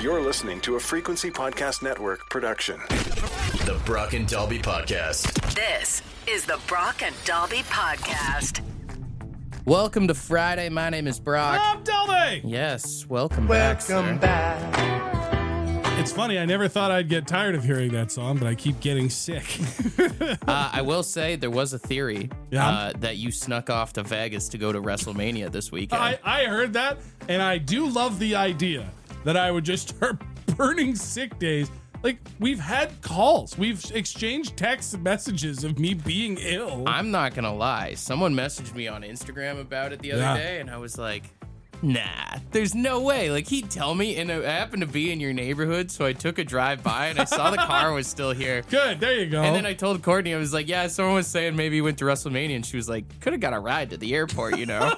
You're listening to a Frequency Podcast Network production. The Brock and Dalby Podcast. This is the Brock and Dalby Podcast. Welcome to Friday. My name is Brock. I'm Dalby. Yes, welcome back, sir. It's funny, I never thought I'd get tired of hearing that song, but I keep getting sick. I will say there was a theory Yeah? that you snuck off to Vegas to go to WrestleMania this weekend. I heard that, and I do love the idea that I would just start burning sick days. Like, we've had calls. We've exchanged text messages of me being ill. I'm not going to lie. Someone messaged me on Instagram about it the other day, and I was like, nah, there's no way. Like, he'd tell me, and I happened to be in your neighborhood, so I took a drive by, and I saw the car was still here. Good, there you go. And then I told Courtney, I was like, yeah, someone was saying maybe he went to WrestleMania, and she was like, could have got a ride to the airport, you know?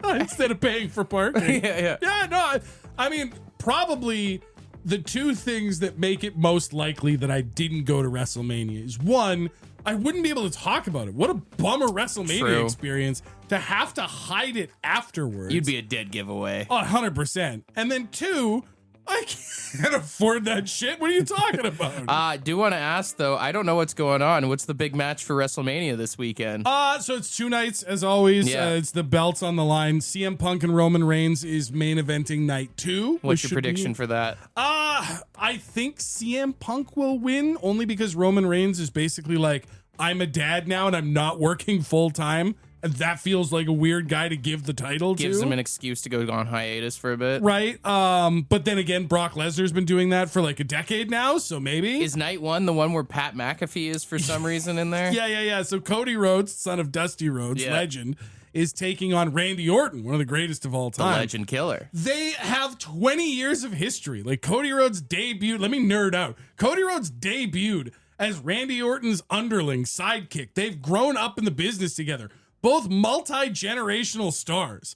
Instead of paying for parking. Yeah. Yeah, no, I mean, probably the two things that make it most likely that I didn't go to WrestleMania is, one, I wouldn't be able to talk about it. What a bummer WrestleMania experience to have to hide it afterwards. You'd be a dead giveaway. 100%. And then two, I can't afford that shit. What are you talking about? Do want to ask, though, I don't know what's going on. What's the big match for WrestleMania this weekend? So it's two nights, as always. Yeah. It's the belts on the line. CM Punk and Roman Reigns is main eventing night 2. What's your prediction for that? I think CM Punk will win, only because Roman Reigns is basically like, I'm a dad now and I'm not working full time. And that feels like a weird guy to give the title to. Gives him an excuse to go on hiatus for a bit. Right. But then again, Brock Lesnar's been doing that for like a decade now, so maybe. Is night one the one where Pat McAfee is for some reason in there? Yeah. So Cody Rhodes, son of Dusty Rhodes, legend, is taking on Randy Orton, one of the greatest of all The time. legend killer. They have 20 years of history. Like, Cody Rhodes debuted, let me nerd out. Cody Rhodes debuted as Randy Orton's underling, sidekick. They've grown up in the business together. Both multi-generational stars.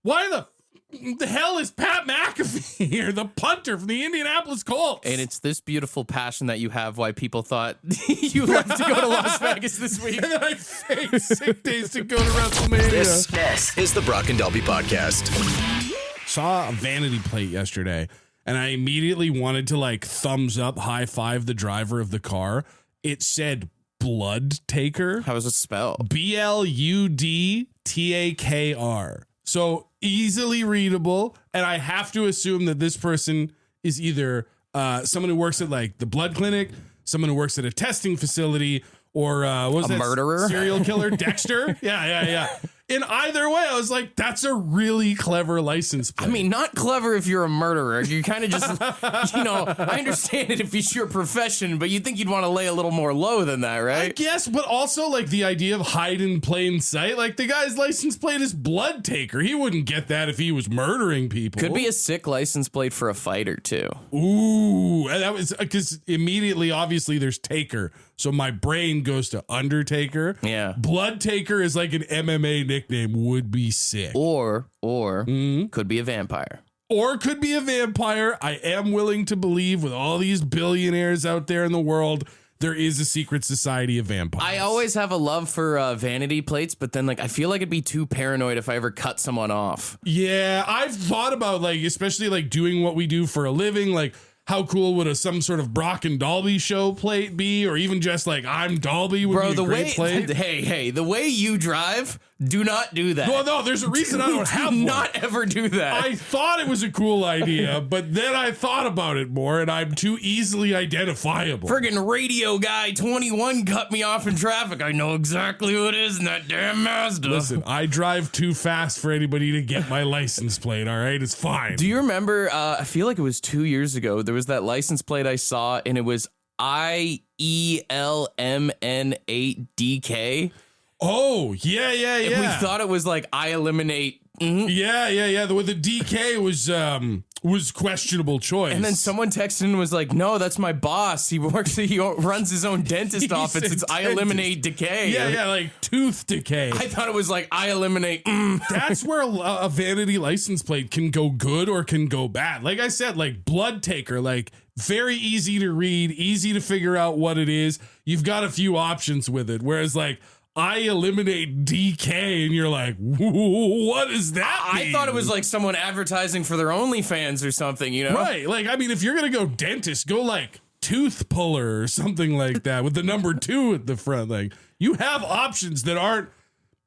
Why the hell is Pat McAfee here, the punter from the Indianapolis Colts? And it's this beautiful passion that you have why people thought you left to go to Las Vegas this week. And then I faked sick days to go to WrestleMania. This is the Brock and Dalby Podcast. Saw a vanity plate yesterday, and I immediately wanted to like thumbs up, high five the driver of the car. It said Blood Taker. How was it spelled? BLUDTAKR. So easily readable, and I have to assume that this person is either someone who works at like the blood clinic, someone who works at a testing facility, or what was that? Murderer? Serial killer Dexter? Yeah. In either way, I was like, that's a really clever license plate. I mean, not clever if you're a murderer. You kind of just, I understand it if it's your profession, but you'd think you'd want to lay a little more low than that, right? I guess, but also like the idea of hide in plain sight. Like, the guy's license plate is Blood Taker. He wouldn't get that if he was murdering people. Could be a sick license plate for a fighter, too. Ooh, and that was because immediately, obviously, there's Taker. So my brain goes to Undertaker. Yeah. Blood Taker is like an MMA nickname, would be sick. Or could be a vampire. Or could be a vampire. I am willing to believe with all these billionaires out there in the world, there is a secret society of vampires. I always have a love for vanity plates, but then like I feel like it'd be too paranoid if I ever cut someone off. Yeah, I've thought about like, especially like doing what we do for a living, like how cool would some sort of Brock and Dalby show plate be, or even just like I'm Dalby would be a great plate. Hey, the way you drive, do not do that. No, there's a reason I don't have one. Not ever do that. I thought it was a cool idea, but then I thought about it more, and I'm too easily identifiable. Friggin' radio guy 21 cut me off in traffic. I know exactly who it is in that damn Mazda. Listen, I drive too fast for anybody to get my license plate, all right? It's fine. Do you remember, I feel like it was 2 years ago, there was that license plate I saw, and it was IELMN8DK. Oh, yeah. And we thought it was like, I eliminate. Yeah. The DK was questionable choice. And then someone texted and was like, no, that's my boss. He runs his own dentist office. It's I eliminate decay. Yeah, like tooth decay. I thought it was like, I eliminate. That's where a vanity license plate can go good or can go bad. Like I said, like Blood Taker, like very easy to read, easy to figure out what it is. You've got a few options with it. Whereas like I eliminate DK, and you're like, what is that I mean? thought it was like someone advertising for their OnlyFans or something, you know? Right. Like, I mean, if you're going to go dentist, go like tooth puller or something like that with the number 2 at the front. Like, you have options that aren't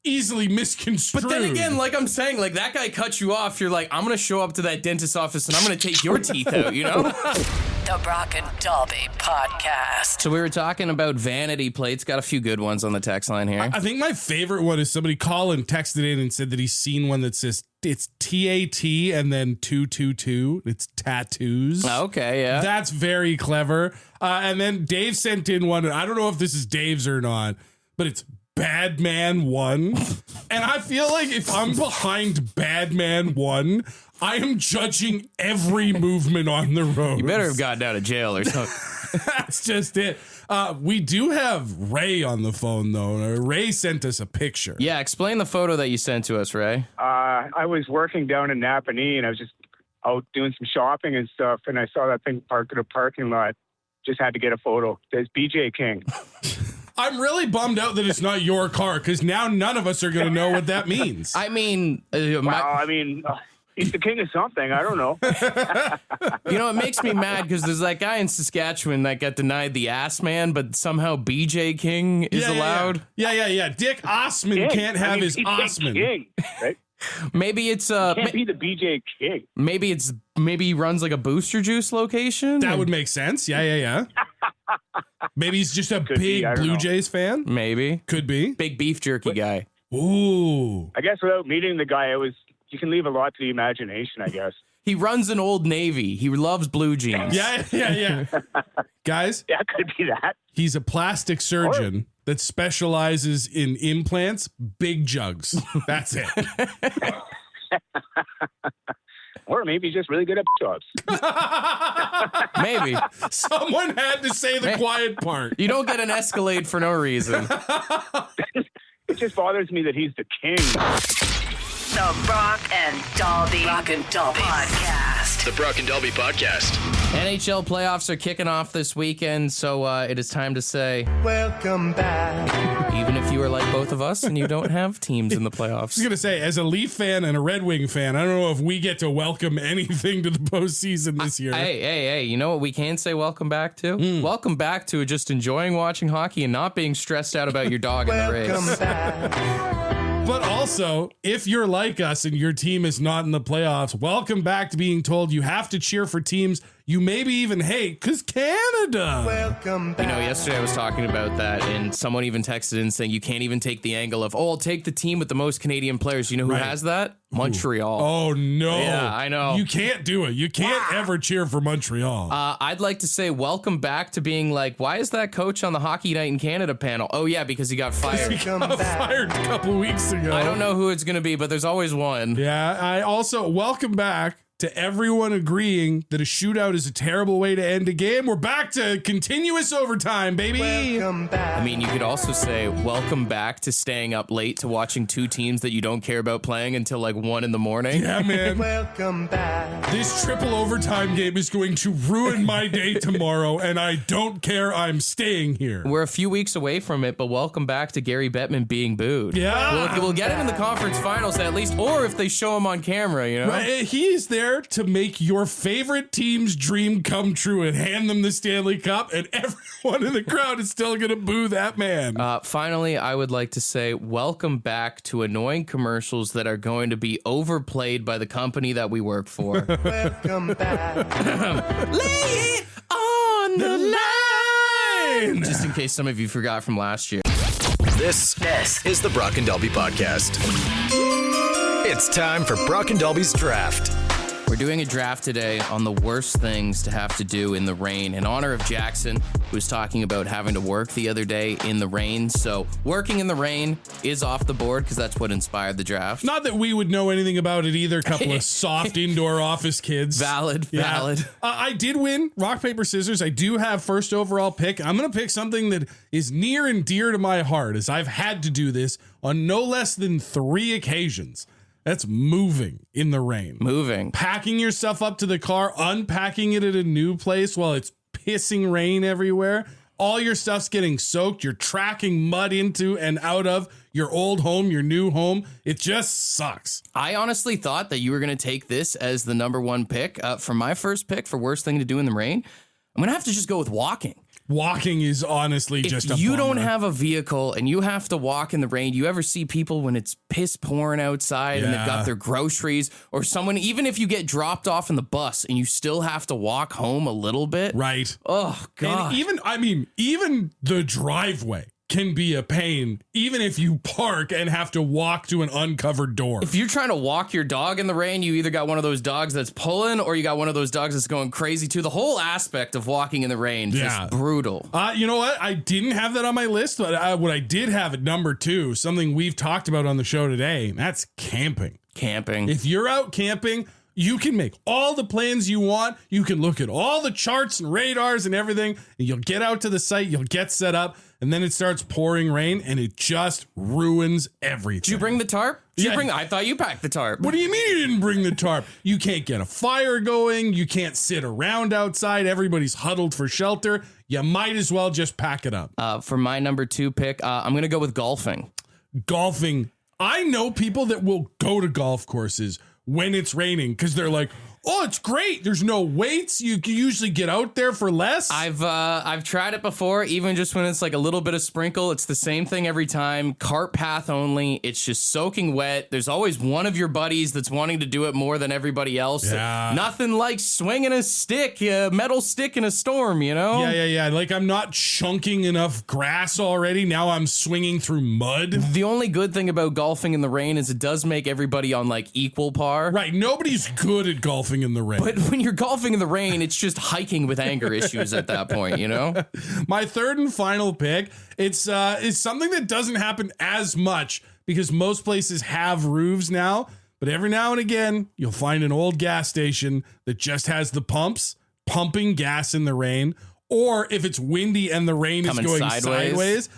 easily misconstrued. But then again, like I'm saying, like that guy cut you off. You're like, I'm going to show up to that dentist's office and I'm going to take your teeth out, you know? The Brock and Dalby Podcast. So we were talking about vanity plates. Got a few good ones on the text line here. I think my favorite one is somebody called and texted in and said that he's seen one that says it's TAT and then 222. It's tattoos. Okay, yeah. That's very clever. And then Dave sent in one, and I don't know if this is Dave's or not, but it's Bad Man 1. And I feel like if I'm behind Bad Man 1, I am judging every movement on the road. You better have gotten out of jail or something. That's just it. We do have Ray on the phone, though. Ray sent us a picture. Yeah, explain the photo that you sent to us, Ray. I was working down in Napanee, and I was just out doing some shopping and stuff, and I saw that thing parked in a parking lot. Just had to get a photo. There's BJ King. I'm really bummed out that it's not your car, because now none of us are going to know what that means. I mean, He's the king of something. I don't know. You know, it makes me mad because there's that guy in Saskatchewan that got denied the ass man, but somehow BJ King is allowed. Yeah. Dick Osman can't have his Osman. King, right? Maybe it's Can't be the BJ King. Maybe he runs like a Booster Juice location. That would make sense. Yeah. Maybe he's just a big Blue Jays fan. Maybe. Could be. Big beef jerky guy. Ooh. I guess without meeting the guy, you can leave a lot to the imagination, I guess. He runs an Old Navy. He loves blue jeans. Yeah. Guys? Yeah, could be that. He's a plastic surgeon that specializes in implants, big jugs. That's it. Or maybe he's just really good at jobs. Maybe. Someone had to say the quiet part. You don't get an Escalade for no reason. It just bothers me that he's the king. The Brock and Dalby Podcast. The Brock and Dalby Podcast. NHL playoffs are kicking off this weekend, so it is time to say welcome back. Even if you are like both of us and you don't have teams in the I playoffs. was going to say, as a Leaf fan and a Red Wing fan, I don't know if we get to welcome anything to the postseason this year. Hey, you know what we can say welcome back to? Welcome back to just enjoying watching hockey and not being stressed out about your dog in the race. Welcome back. But also, if you're like us and your team is not in the playoffs, welcome back to being told you have to cheer for teams you maybe even hate, because Canada. Welcome back. You know, yesterday I was talking about that, and someone even texted in saying you can't even take the angle of, I'll take the team with the most Canadian players. You know who has that? Montreal. Oh, no. Yeah, I know. You can't do it. You can't ever cheer for Montreal. I'd like to say welcome back to being like, why is that coach on the Hockey Night in Canada panel? Oh, yeah, because he got fired. He got fired a couple weeks ago. I don't know who it's going to be, but there's always one. Yeah, I also welcome back to everyone agreeing that a shootout is a terrible way to end a game. We're back to continuous overtime, baby. Welcome back. I mean, you could also say welcome back to staying up late to watching two teams that you don't care about playing until like 1 a.m. Yeah, man. Welcome back. This triple overtime game is going to ruin my day tomorrow, and I don't care. I'm staying here. We're a few weeks away from it, but welcome back to Gary Bettman being booed. Yeah. We'll get him in the conference finals at least, or if they show him on camera, you know? Right, he's there to make your favorite team's dream come true and hand them the Stanley Cup, and everyone in the crowd is still going to boo that man. Finally, I would like to say welcome back to annoying commercials that are going to be overplayed by the company that we work for. Welcome back. Lay it on the line! Just in case some of you forgot from last year. This is the Brock and Dalby Podcast. It's time for Brock and Dalby's draft. We're doing a draft today on the worst things to have to do in the rain in honor of Jackson, who was talking about having to work the other day in the rain. So working in the rain is off the board because that's what inspired the draft. Not that we would know anything about it either. Couple of soft indoor office kids. Valid. I did win rock, paper, scissors. I do have first overall pick. I'm going to pick something that is near and dear to my heart, as I've had to do this on no less than 3 occasions. That's moving in the rain. Moving. Packing your stuff up to the car, unpacking it at a new place while it's pissing rain everywhere. all your stuff's getting soaked. You're tracking mud into and out of your old home, your new home. It just sucks. I honestly thought that you were going to take this as the number one pick. For my first pick for worst thing to do in the rain, I'm going to have to just go with walking. Walking is honestly just a If you bummer. don't have a vehicle and you have to walk in the rain, you ever see people when it's piss pouring outside and they've got their groceries, or someone, even if you get dropped off in the bus and you still have to walk home a little bit. Right. Oh, God. And even the driveway can be a pain, even if you park and have to walk to an uncovered door. If you're trying to walk your dog in the rain, you either got one of those dogs that's pulling or you got one of those dogs that's going crazy too. The whole aspect of walking in the rain, just brutal. You know what? I didn't have that on my list, but what I did have at number 2, something we've talked about on the show today, and that's camping. Camping. If you're out camping, you can make all the plans you want. You can look at all the charts and radars and everything, and you'll get out to the site, you'll get set up, and then it starts pouring rain, and it just ruins everything. Did you bring the tarp? I thought you packed the tarp. What do you mean you didn't bring the tarp? You can't get a fire going. You can't sit around outside. Everybody's huddled for shelter. You might as well just pack it up. For my number 2 pick, I'm going to go with golfing. Golfing. I know people that will go to golf courses when it's raining because they're like, oh, it's great. There's no weights. You can usually get out there for less. I've tried it before, even just when it's like a little bit of sprinkle. It's the same thing every time. Cart path only. It's just soaking wet. There's always one of your buddies that's wanting to do it more than everybody else. Yeah. Nothing like swinging a stick, a metal stick in a storm, you know? Yeah. Like I'm not chunking enough grass already. Now I'm swinging through mud. The only good thing about golfing in the rain is it does make everybody on like equal par. Right. Nobody's good at golfing in the rain. But when you're golfing in the rain, it's just hiking with anger issues at that point, you know? My third and final pick, it's something that doesn't happen as much because most places have roofs now, but every now and again, you'll find an old gas station that just has the pumps pumping gas in the rain, or if it's windy and the rain is going sideways.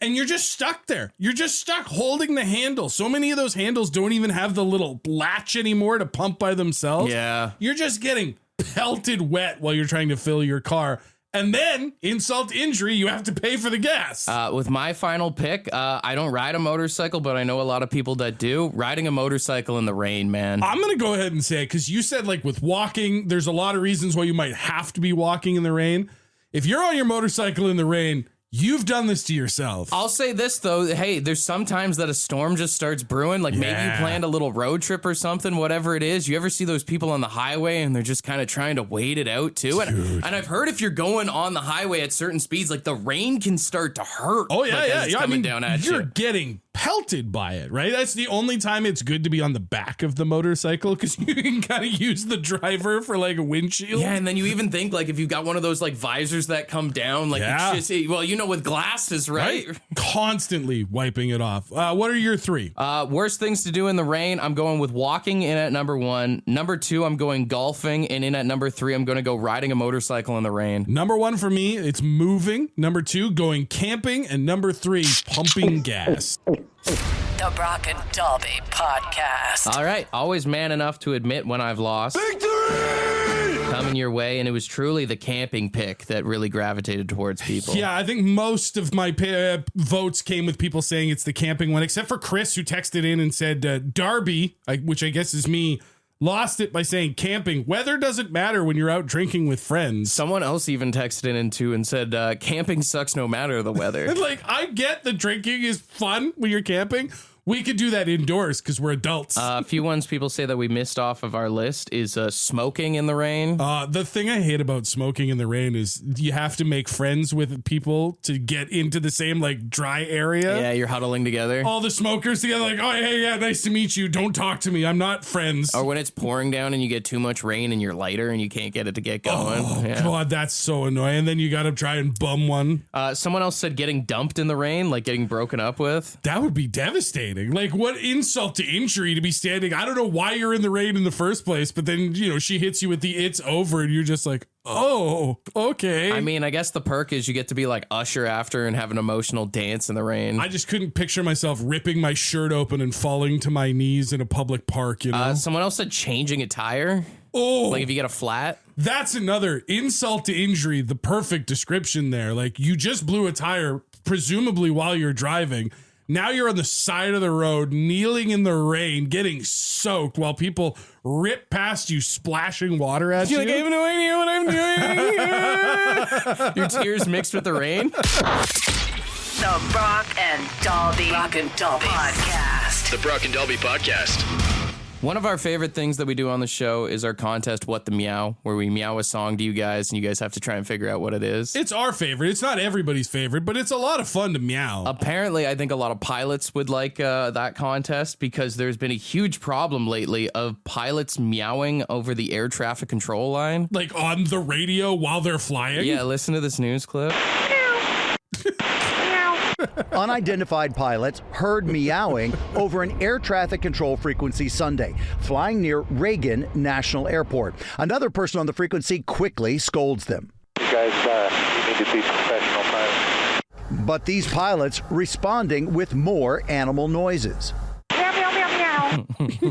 And you're just stuck there. You're just stuck holding the handle. So many of those handles don't even have the little latch anymore to pump by themselves. Yeah. You're just getting pelted wet while you're trying to fill your car. And then, insult to injury, you have to pay for the gas. With my final pick, I don't ride a motorcycle, but I know a lot of people that do. Riding a motorcycle in the rain, man. I'm going to go ahead and say it because you said like with walking, there's a lot of reasons why you might have to be walking in the rain. If you're on your motorcycle in the rain, you've done this to yourself. I'll say this, though. Hey, there's sometimes that a storm just starts brewing. Like maybe you planned a little road trip or something, whatever it is. You ever see those people on the highway and they're just kind of trying to wait it out, too? And I've heard if you're going on the highway at certain speeds, like the rain can start to hurt. Oh, yeah, like, as it's coming down at you're you. getting pelted by it, right? That's the only time it's good to be on the back of the motorcycle because you can kind of use the driver for like a windshield. Yeah, and then you even think like if you've got one of those like visors that come down, like it's just, well, you know, with glasses, right? Constantly wiping it off. What are your 3? Worst things to do in the rain. I'm going with walking in at number 1. Number 2, I'm going golfing, and in at number 3, I'm going to go riding a motorcycle in the rain. Number 1 for me, it's moving. Number 2, going camping, and number 3, pumping gas. The Brock and Dalby Podcast. All right, always man enough to admit when I've lost. Victory! Coming your way, and it was truly the camping pick that really gravitated towards people. Yeah, I think most of my votes came with people saying it's the camping one, except for Chris, who texted in and said Darby, which I guess is me, lost it by saying camping. Weather doesn't matter when you're out drinking with friends. Someone else even texted in too and said camping sucks no matter the weather. Like, I get the drinking is fun when you're camping. We could do that indoors because we're adults. A few ones people say that we missed off of our list is smoking in the rain. The thing I hate about smoking in the rain is you have to make friends with people to get into the same like dry area. Yeah, you're huddling together. All the smokers together like, oh, hey, yeah, nice to meet you. Don't talk to me. I'm not friends. Or when it's pouring down and you get too much rain in your lighter and you can't get it to get going. Oh, yeah. God, that's so annoying. And then you got to try and bum one. Someone else said getting dumped in the rain, like getting broken up with. That would be devastating. Like, what insult to injury to be standing. I don't know why you're in the rain in the first place, but then, you know, she hits you with the it's over and you're just like, oh, okay. I mean, I guess the perk is you get to be like Usher after and have an emotional dance in the rain. I just couldn't picture myself ripping my shirt open and falling to my knees in a public park, you know? Someone else said changing a tire. Oh, Like if you get a flat. that's another insult to injury. The perfect description there. Like you just blew a tire, presumably while you're driving. Now you're on the side of the road, kneeling in the rain, getting soaked while people rip past you, splashing water at you. You're like, I have no idea what I'm doing. Your tears mixed with the rain. The Brock and Dalby Podcast. The Brock and Dalby Podcast. One of our favorite things that we do on the show is our contest, What the Meow, where we meow a song to you guys, and you guys have to try and figure out what it is. It's our favorite. It's not everybody's favorite, but it's a lot of fun to meow. Apparently, I think a lot of pilots would like that contest because there's been a huge problem lately of pilots meowing over the air traffic control line. Like on the radio while they're flying. Yeah, listen to this news clip. Unidentified pilots heard meowing over an air traffic control frequency Sunday, flying near Reagan National Airport. Another person on the frequency quickly scolds them. You guys, you need to be professional pilots. But these pilots responding with more animal noises. Meow, meow, meow, meow.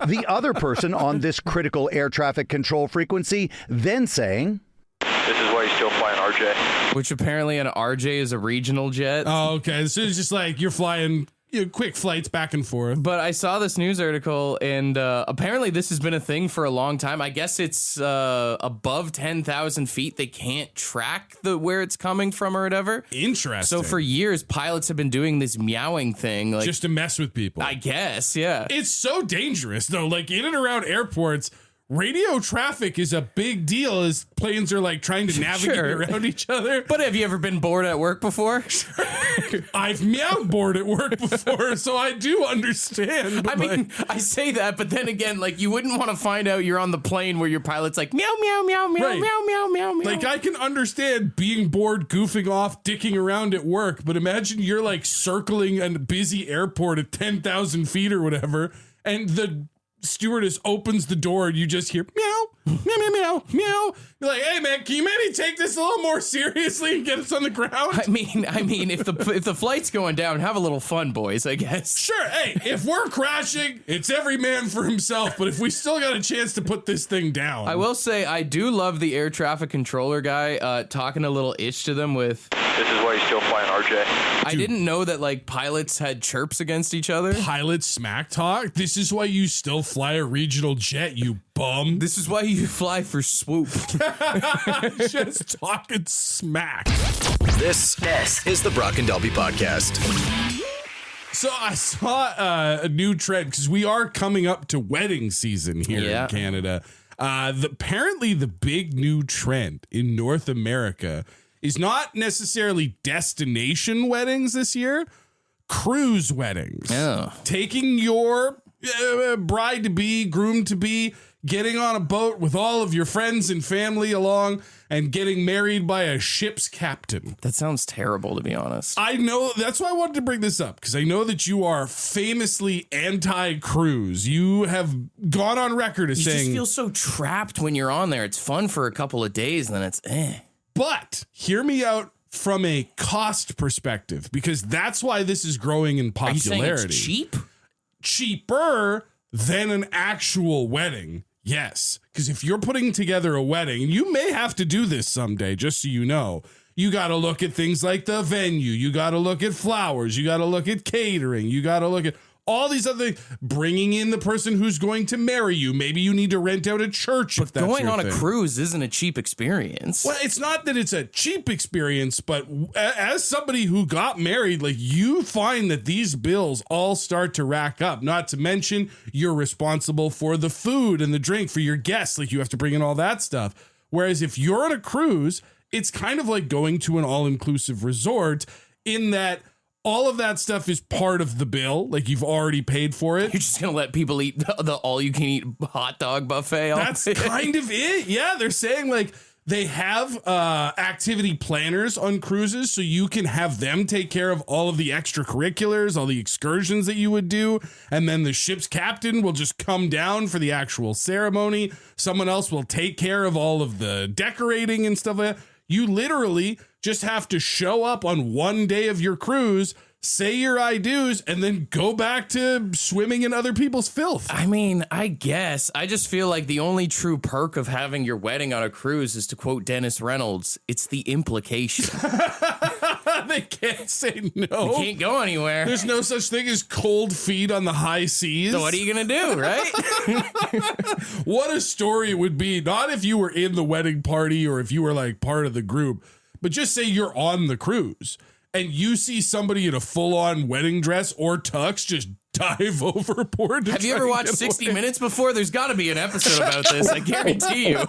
The other person on this critical air traffic control frequency then saying, This is why you still fly an RJ. Which apparently an RJ is a regional jet. Oh, okay. So it's just like you're flying quick flights back and forth. But I saw this news article, and apparently this has been a thing for a long time. I guess it's above 10,000 feet. They can't track where it's coming from or whatever. Interesting. So for years, pilots have been doing this meowing thing. Like, just to mess with people. I guess, yeah. It's so dangerous, though. Like in and around airports, radio traffic is a big deal as planes are like trying to navigate around each other. But have you ever been bored at work before? I've meowed bored at work before, so I do understand. I mean, I say that, but then again, like you wouldn't want to find out you're on the plane where your pilot's like meow, meow, meow, meow, Right. meow, meow, meow, meow. Like I can understand being bored, goofing off, dicking around at work, but imagine you're like circling a busy airport at 10,000 feet or whatever, and the stewardess opens the door and you just hear meow, meow, meow, meow, meow. You're like, hey man, can you maybe take this a little more seriously and get us on the ground? I mean, if the flight's going down, have a little fun, boys. I guess. Sure. Hey, if we're crashing, it's every man for himself. But if we still got a chance to put this thing down, I will say I do love the air traffic controller guy talking a little ish to them with. This is why you still fly an RJ. I didn't know that like pilots had chirps against each other. pilot smack talk. This is why you still fly a regional jet, you bum. This is why you fly for swoop. Just talking smack. This is the Brock and Dalby Podcast. So I saw a new trend because we are coming up to wedding season here in Canada. Apparently, the big new trend in North America is not necessarily destination weddings this year, cruise weddings. Oh. Taking your bride to be, groom to be, getting on a boat with all of your friends and family along and getting married by a ship's captain. That sounds terrible, to be honest. I know, that's why I wanted to bring this up, because I know that you are famously anti-cruise. You have gone on record as You saying... just feel so trapped when you're on there. It's fun for a couple of days, then it's But hear me out from a cost perspective, because that's why this is growing in popularity. Are you saying it's cheap? Cheaper than an actual wedding. Yes, because if you're putting together a wedding, and you may have to do this someday, just so you know, you got to look at things like the venue. You got to look at flowers. You got to look at catering. You got to look at all these other things, bringing in the person who's going to marry you. Maybe you need to rent out a church if that's Going your on thing. a cruise isn't a cheap experience. Well, it's not that it's a cheap experience, but as somebody who got married, like you find that these bills all start to rack up. Not to mention you're responsible for the food and the drink for your guests. Like you have to bring in all that stuff. Whereas if you're on a cruise, it's kind of like going to an all-inclusive resort in that all of that stuff is part of the bill. Like you've already paid for it. You're just going to let people eat the all-you-can-eat hot dog buffet? That's kind of it. Yeah, they're saying like they have activity planners on cruises, so you can have them take care of all of the extracurriculars, all the excursions that you would do, and then the ship's captain will just come down for the actual ceremony. Someone else will take care of all of the decorating and stuff like that. You literally just have to show up on one day of your cruise, say your I do's, and then go back to swimming in other people's filth. I mean, I guess. I just feel like the only true perk of having your wedding on a cruise is, to quote Dennis Reynolds, it's the implication. They can't say no. You can't go anywhere. There's no such thing as cold feet on the high seas. So what are you going to do, right? What a story it would be. Not if you were in the wedding party or if you were like part of the group, but just say you're on the cruise and you see somebody in a full-on wedding dress or tux just dive overboard. Have you ever watched 60 Minutes before? There's got to be an episode about this. I guarantee you.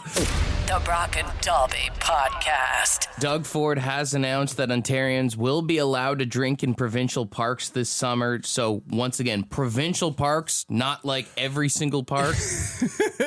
The Brock and Dalby Podcast. Doug Ford has announced that Ontarians will be allowed to drink in provincial parks this summer. So once again, provincial parks, not like every single park.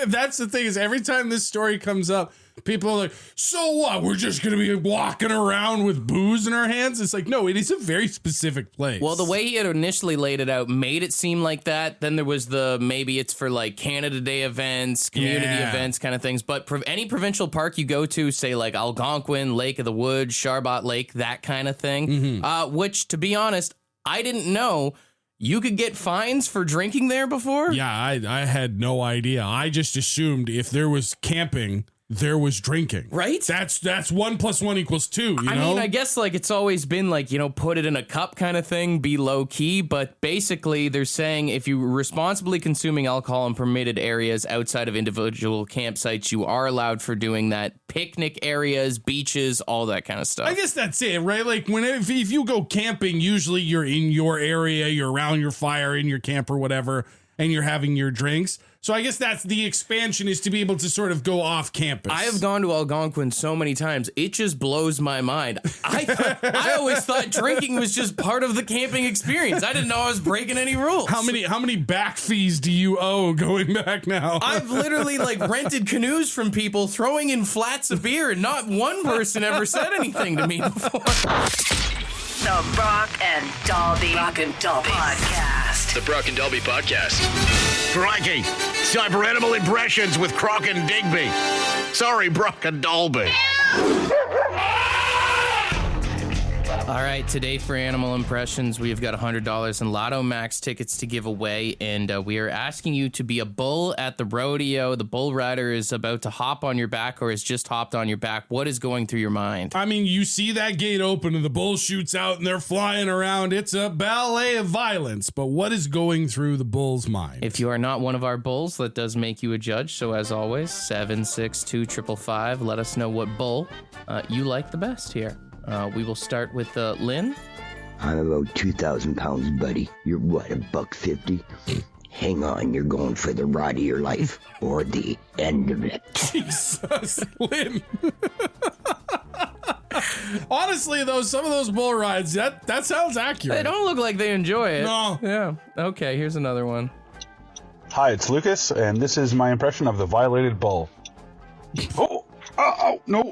That's the thing, is every time this story comes up, people are like, so what? We're just going to be walking around with booze in our hands? It's like, no, it is a very specific place. Well, the way he had initially laid it out made it seem like that. Then there was the maybe it's for like Canada Day events, community events kind of things. But any provincial park you go to, say like Algonquin, Lake of the Woods, Charbot Lake, that kind of thing, which, to be honest, I didn't know you could get fines for drinking there before. Yeah, I had no idea. I just assumed if there was camping, there was drinking. Right? That's 1 + 1 = 2, you know? I mean, I guess like it's always been like, you know, put it in a cup kind of thing, be low key. But basically they're saying if you're responsibly consuming alcohol in permitted areas outside of individual campsites, you are allowed for doing that. Picnic areas, beaches, all that kind of stuff. I guess that's it, right? Like if you go camping, usually you're in your area, you're around your fire, in your camp or whatever, and you're having your drinks. So I guess that's the expansion, is to be able to sort of go off campus. I have gone to Algonquin so many times, it just blows my mind. I always thought drinking was just part of the camping experience. I didn't know I was breaking any rules. How many back fees do you owe going back now? I've literally like rented canoes from people, throwing in flats of beer, and not one person ever said anything to me before. The Brock and Dalby Podcast. The Brock and Dalby Podcast. Crikey, it's time for Animal Impressions with Croc and Digby. Sorry, Brock and Dalby. All right, today for Animal Impressions, we have got $100 in Lotto Max tickets to give away, and we are asking you to be a bull at the rodeo. The bull rider is about to hop on your back or has just hopped on your back. What is going through your mind? I mean, you see that gate open and the bull shoots out and they're flying around. It's a ballet of violence, but what is going through the bull's mind? If you are not one of our bulls, that does make you a judge. So as always, 762-555, let us know what bull you like the best here. We will start with Lynn. I'm about 2,000 pounds, buddy. You're what, $150? Hang on, you're going for the ride of your life or the end of it. Jesus, Lynn. Honestly, though, some of those bull rides, that sounds accurate. They don't look like they enjoy it. No. Yeah. Okay, here's another one. Hi, it's Lucas, and this is my impression of the violated bull. No,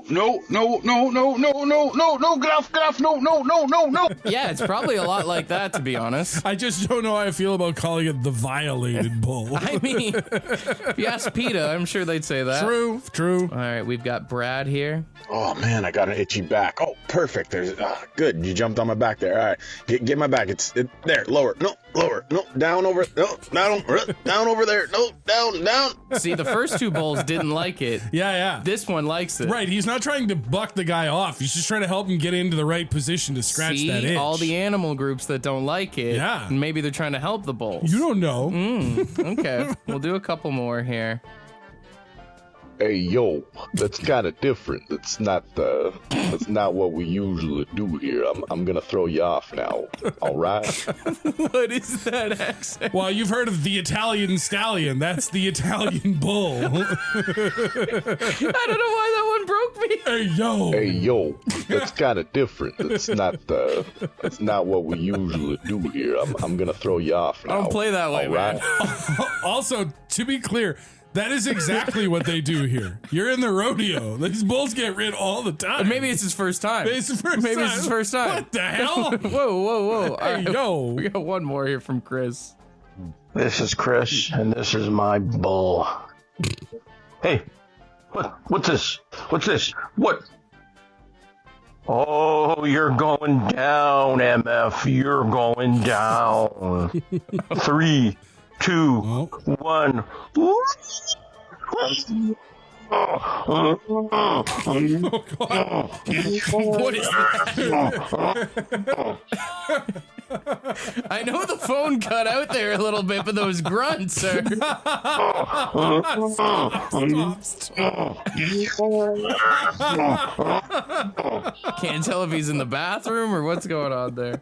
get off, no. Yeah, it's probably a lot like that, to be honest. I just don't know how I feel about calling it the violated bull. I mean, if you ask PETA, I'm sure they'd say that. True. All right, we've got Brad here. Oh, man, I got an itchy back. Oh, perfect. There's good. You jumped on my back there. All right, get my back. It's there. Lower. No, lower. No, down over. No, down over there. No, down. See, the first two bulls didn't like it. Yeah. This one likes it. Right, he's not trying to buck the guy off. He's just trying to help him get into the right position to scratch that itch. All the animal groups that don't like it. Yeah. And maybe they're trying to help the bulls. You don't know. Okay, we'll do a couple more here. Hey, yo, that's kind of different. That's not what we usually do here. I'm gonna throw you off now. All right. What is that accent? Well, you've heard of the Italian stallion. That's the Italian bull. I don't know why that one broke me. Hey, yo, that's kind of different. That's not what we usually do here. I'm gonna throw you off now. I don't play that way, all right? man. Also, to be clear, that is exactly what they do here. You're in the rodeo. These bulls get rid all the time. Maybe it's his first time. Maybe it's his first time. What the hell? Whoa. Hey, yo. We got one more here from Chris. This is Chris, and this is my bull. Hey, what's this? What's this? What Oh, you're going down, MF. You're going down. 3, 2, 1. What is that? I know the phone cut out there a little bit, but those grunts are. Can't tell if he's in the bathroom or what's going on there.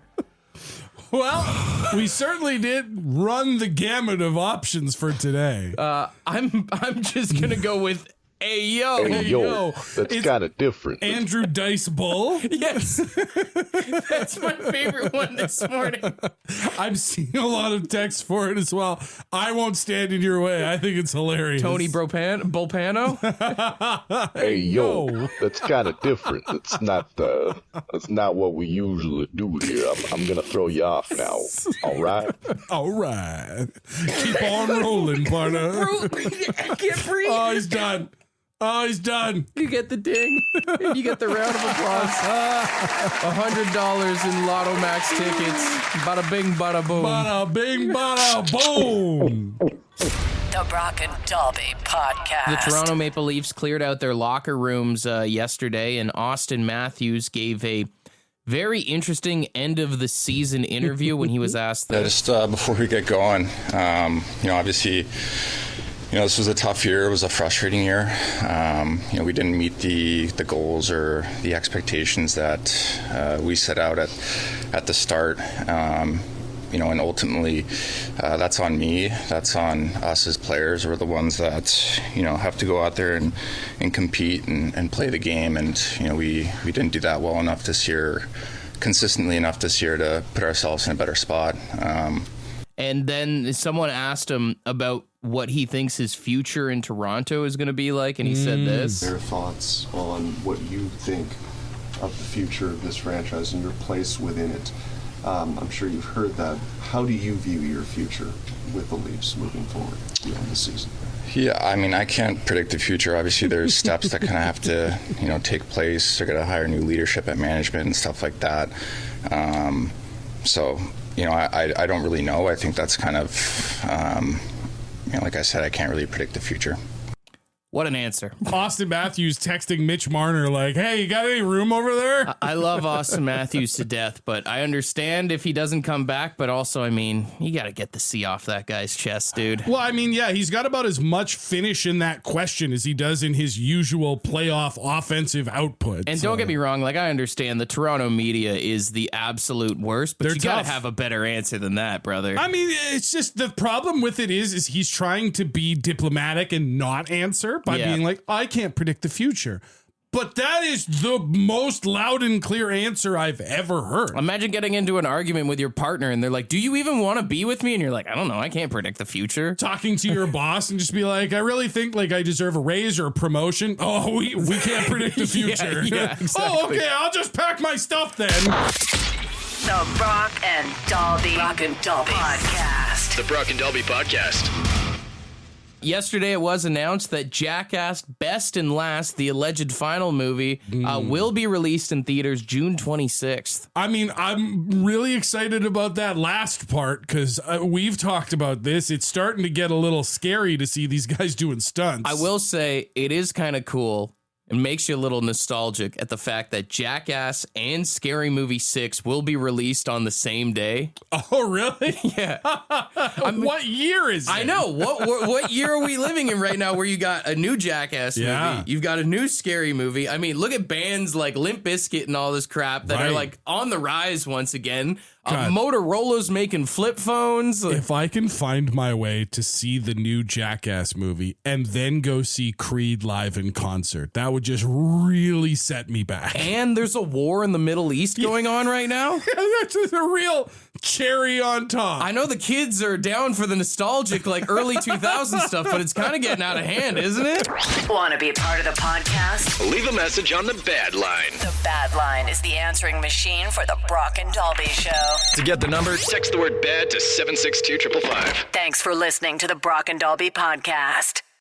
Well, we certainly did run the gamut of options for today. I'm just gonna go with Ayo. Hey, yo, that's kind of different. Andrew Dice Bull. Yes. That's my favorite one this morning. I'm seeing a lot of text for it as well. I won't stand in your way. I think it's hilarious. Tony Bolpano? Hey, yo, that's kind of different. That's not what we usually do here. I'm gonna throw you off now. All right? All right. Keep on rolling, partner. I can't breathe. Oh, he's done. Oh, he's done. You get the ding. You get the round of applause. $100 in Lotto Max tickets. Bada bing, bada boom. Bada bing, bada boom. The Brock and Dalby Podcast. The Toronto Maple Leafs cleared out their locker rooms yesterday, and Austin Matthews gave a very interesting end of the season interview when he was asked Yeah, this. just before we get going, obviously, this was a tough year. It was a frustrating year. We didn't meet the goals or the expectations that we set out at the start. And ultimately, that's on me. That's on us as players. We're the ones that, have to go out there and compete and play the game. And, we didn't do that well enough this year, consistently enough this year to put ourselves in a better spot. And then someone asked him about what he thinks his future in Toronto is going to be like, and he said this. Their thoughts on what you think of the future of this franchise and your place within it. I'm sure you've heard that. How do you view your future with the Leafs moving forward beyond the season? Yeah, I can't predict the future. Obviously, there's steps that kind of have to, take place. They're going to hire new leadership at management and stuff like that. I don't really know. I think that's kind of, like I said, I can't really predict the future. What an answer. Austin Matthews texting Mitch Marner like, hey, you got any room over there? I love Austin Matthews to death, but I understand if he doesn't come back, but also, you got to get the C off that guy's chest, dude. Well, he's got about as much finish in that question as he does in his usual playoff offensive output. And don't get me wrong, I understand the Toronto media is the absolute worst, but you got to have a better answer than that, brother. It's just the problem with it is he's trying to be diplomatic and not answer by being like, I can't predict the future. But that is the most loud and clear answer I've ever heard. Imagine getting into an argument with your partner and they're like, do you even want to be with me? And you're like, I don't know. I can't predict the future. Talking to your boss and just be like, I really think I deserve a raise or a promotion. Oh, we can't predict the future. Yeah, exactly. Oh, okay. I'll just pack my stuff then. The Brock and Dalby Podcast. The Brock and Dalby Podcast. Yesterday, it was announced that Jackass Best and Last, the alleged final movie, will be released in theaters June 26th. I'm really excited about that last part because we've talked about this. It's starting to get a little scary to see these guys doing stunts. I will say it is kind of cool. It makes you a little nostalgic at the fact that Jackass and Scary Movie 6 will be released on the same day. Oh, really? Yeah. What year is it? I know. What year are we living in right now where you got a new Jackass movie? You've got a new Scary Movie. Look at bands like Limp Bizkit and all this crap that are on the rise once again. Motorola's making flip phones. If I can find my way to see the new Jackass movie and then go see Creed live in concert, that would just really set me back. And there's a war in the Middle East going on right now. That's a real cherry on top. I know the kids are down for the nostalgic, early 2000 stuff, but it's kind of getting out of hand, isn't it? Want to be a part of the podcast? Leave a message on the Bad Line. The Bad Line is the answering machine for the Brock and Dalby Show. To get the number, text the word BAD to 762-555. Thanks for listening to the Brock and Dalby Podcast.